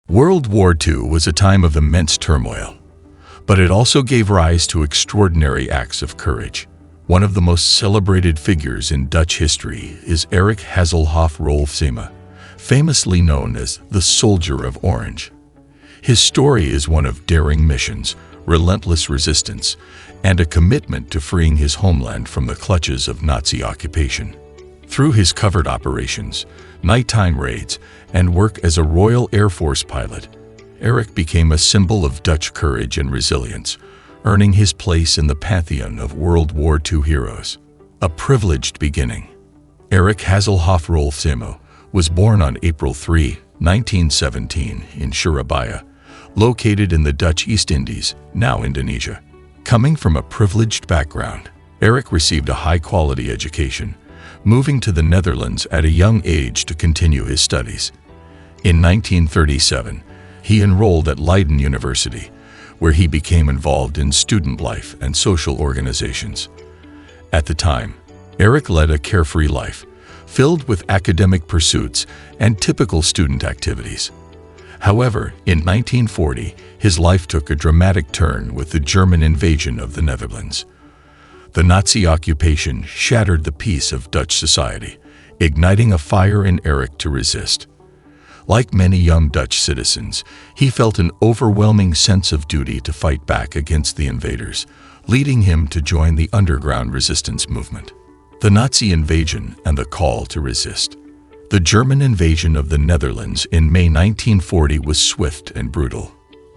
World War II was a time of immense turmoil, but it also gave rise to extraordinary acts of courage. One of the most celebrated figures in Dutch history is Eric Hazelhoff Rolfsema, famously known as the Soldier of Orange. His story is one of daring missions, relentless resistance, and a commitment to freeing his homeland from the clutches of Nazi occupation. Through his covert operations, nighttime raids, and work as a Royal Air Force pilot, Eric became a symbol of Dutch courage and resilience, earning his place in the pantheon of World War II heroes. A privileged beginning. Eric Hazelhoff Rolfsema was born on April 3, 1917 in Surabaya, located in the Dutch East Indies, now Indonesia. Coming from a privileged background, Eric received a high-quality education, moving to the Netherlands at a young age to continue his studies. In 1937, he enrolled at Leiden University, where he became involved in student life and social organizations. At the time, Eric led a carefree life, filled with academic pursuits and typical student activities. However, in 1940, his life took a dramatic turn with the German invasion of the Netherlands. The Nazi occupation shattered the peace of Dutch society, igniting a fire in Eric to resist. Like many young Dutch citizens, he felt an overwhelming sense of duty to fight back against the invaders, leading him to join the underground resistance movement. The Nazi invasion and the call to resist. The German invasion of the Netherlands in May 1940 was swift and brutal.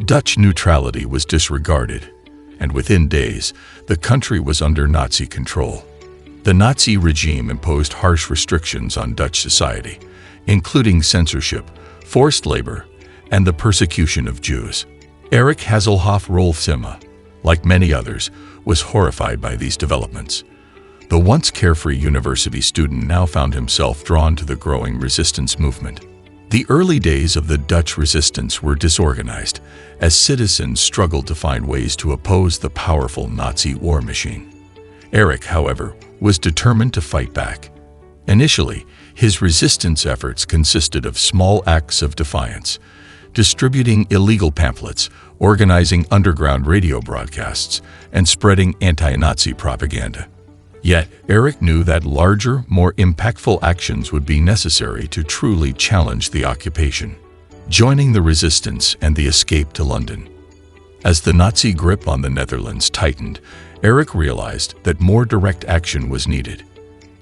Dutch neutrality was disregarded, and within days, the country was under Nazi control. The Nazi regime imposed harsh restrictions on Dutch society, including censorship, forced labor, and the persecution of Jews. Eric Hazelhoff Rolfsema, like many others, was horrified by these developments. The once carefree university student now found himself drawn to the growing resistance movement. The early days of the Dutch resistance were disorganized, as citizens struggled to find ways to oppose the powerful Nazi war machine. Eric, however, was determined to fight back. Initially, his resistance efforts consisted of small acts of defiance, distributing illegal pamphlets, organizing underground radio broadcasts, and spreading anti-Nazi propaganda. Yet, Eric knew that larger, more impactful actions would be necessary to truly challenge the occupation. Joining the resistance and the escape to London. As the Nazi grip on the Netherlands tightened, Eric realized that more direct action was needed.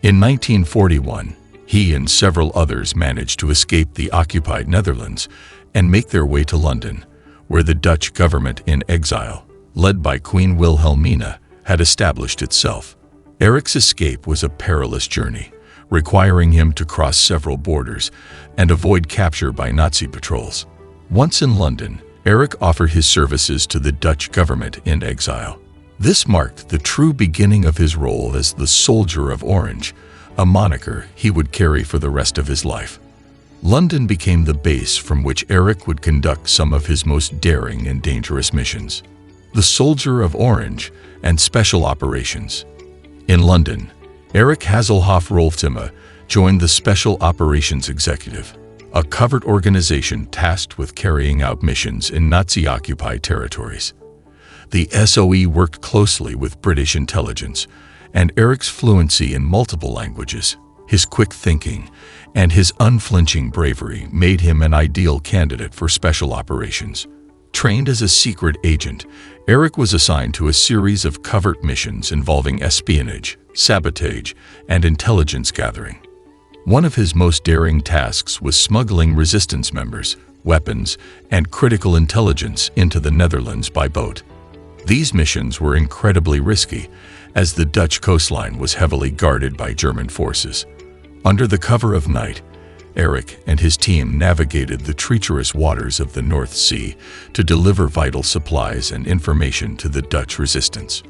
In 1941, he and several others managed to escape the occupied Netherlands and make their way to London, where the Dutch government in exile, led by Queen Wilhelmina, had established itself. Eric's escape was a perilous journey, requiring him to cross several borders and avoid capture by Nazi patrols. Once in London, Eric offered his services to the Dutch government in exile. This marked the true beginning of his role as the Soldier of Orange, a moniker he would carry for the rest of his life. London became the base from which Eric would conduct some of his most daring and dangerous missions. The Soldier of Orange and Special Operations. In London, Eric Hazelhoff Rolfsema joined the Special Operations Executive, a covert organization tasked with carrying out missions in Nazi-occupied territories. The SOE worked closely with British intelligence, and Eric's fluency in multiple languages, his quick thinking, and his unflinching bravery made him an ideal candidate for special operations. Trained as a secret agent, Eric was assigned to a series of covert missions involving espionage, sabotage, and intelligence gathering. One of his most daring tasks was smuggling resistance members, weapons, and critical intelligence into the Netherlands by boat. These missions were incredibly risky, as the Dutch coastline was heavily guarded by German forces. Under the cover of night, Eric and his team navigated the treacherous waters of the North Sea to deliver vital supplies and information to the Dutch resistance.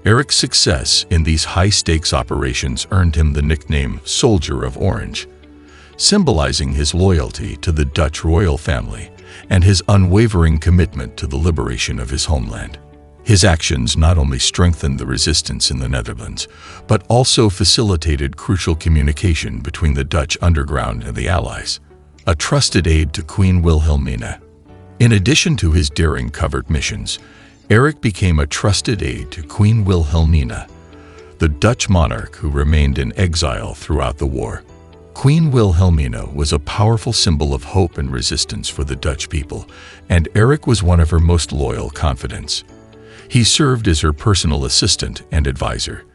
Eric's success in these high-stakes operations earned him the nickname Soldier of Orange, symbolizing his loyalty to the Dutch royal family and his unwavering commitment to the liberation of his homeland. His actions not only strengthened the resistance in the Netherlands, but also facilitated crucial communication between the Dutch underground and the Allies. A trusted aide to Queen Wilhelmina, In addition to his daring covert missions, Erik became a trusted aide to Queen Wilhelmina, the Dutch monarch who remained in exile throughout the war. Queen Wilhelmina was a powerful symbol of hope and resistance for the Dutch people, and Erik was one of her most loyal confidants. He served as her personal assistant and advisor,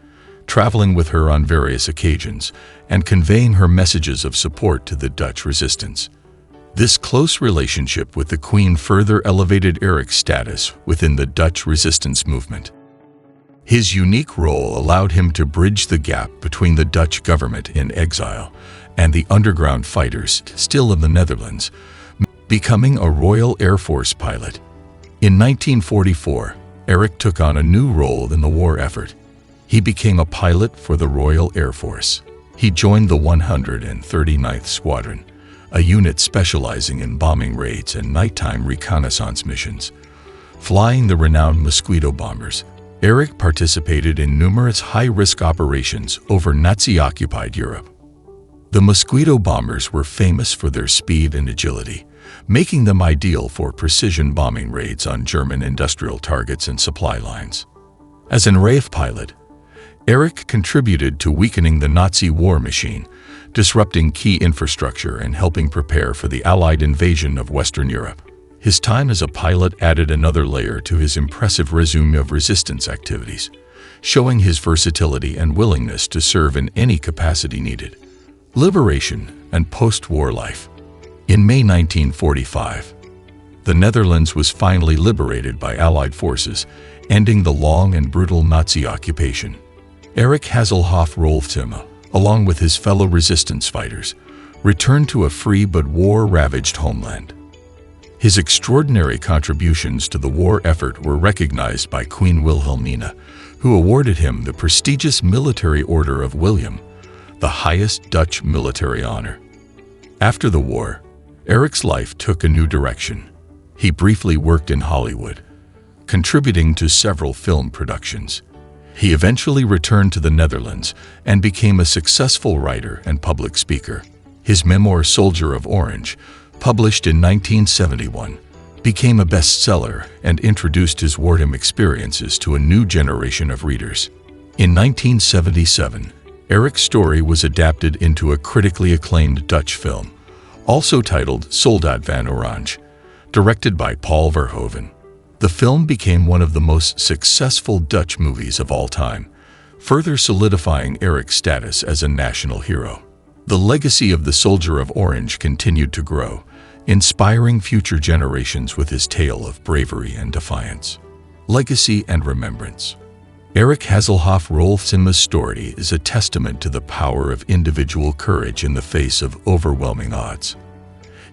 traveling with her on various occasions and conveying her messages of support to the Dutch resistance. This close relationship with the Queen further elevated Erik's status within the Dutch resistance movement. His unique role allowed him to bridge the gap between the Dutch government in exile and the underground fighters still in the Netherlands, becoming a Royal Air Force pilot. In 1944, Erik took on a new role in the war effort. He became a pilot for the Royal Air Force. He joined the 139th Squadron, a unit specializing in bombing raids and nighttime reconnaissance missions. Flying the renowned Mosquito bombers, Erik participated in numerous high-risk operations over Nazi-occupied Europe. The Mosquito bombers were famous for their speed and agility, making them ideal for precision bombing raids on German industrial targets and supply lines. As an RAF pilot, Erik contributed to weakening the Nazi war machine, disrupting key infrastructure and helping prepare for the Allied invasion of Western Europe. His time as a pilot added another layer to his impressive resume of resistance activities, showing his versatility and willingness to serve in any capacity needed. Liberation and post-war life. In May 1945, the Netherlands was finally liberated by Allied forces, ending the long and brutal Nazi occupation. Erik Haselhoff Rolfsima, along with his fellow resistance fighters, returned to a free but war-ravaged homeland. His extraordinary contributions to the war effort were recognized by Queen Wilhelmina, who awarded him the prestigious Military Order of William, the highest Dutch military honor. After the war, Erik's life took a new direction. He briefly worked in Hollywood, contributing to several film productions. He eventually returned to the Netherlands and became a successful writer and public speaker. His memoir Soldier of Orange, published in 1971, became a bestseller and introduced his wartime experiences to a new generation of readers. In 1977, Erik's story was adapted into a critically acclaimed Dutch film, also titled Soldaat van Oranje, directed by Paul Verhoeven. The film became one of the most successful Dutch movies of all time, further solidifying Erik's status as a national hero. The legacy of the Soldier of Orange continued to grow, inspiring future generations with his tale of bravery and defiance. Legacy and remembrance. Erik Haselhoff Rolfsima's story is a testament to the power of individual courage in the face of overwhelming odds.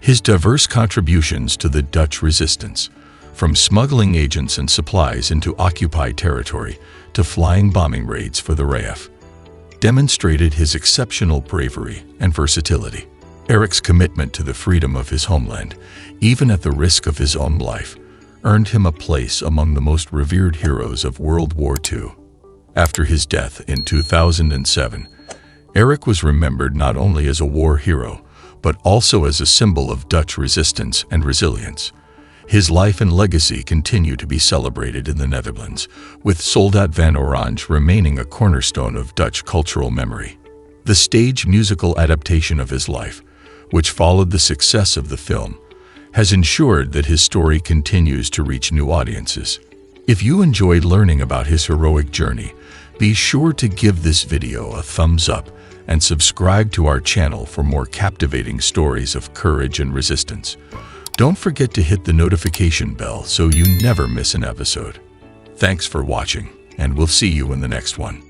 His diverse contributions to the Dutch resistance, from smuggling agents and supplies into occupied territory to flying bombing raids for the RAF, demonstrated his exceptional bravery and versatility. Erik's commitment to the freedom of his homeland, even at the risk of his own life, earned him a place among the most revered heroes of World War II. After his death in 2007, Erik was remembered not only as a war hero, but also as a symbol of Dutch resistance and resilience. His life and legacy continue to be celebrated in the Netherlands, with Soldaat van Oranje remaining a cornerstone of Dutch cultural memory. The stage musical adaptation of his life, which followed the success of the film, has ensured that his story continues to reach new audiences. If you enjoyed learning about his heroic journey, be sure to give this video a thumbs up and subscribe to our channel for more captivating stories of courage and resistance. Don't forget to hit the notification bell so you never miss an episode. Thanks for watching, and we'll see you in the next one.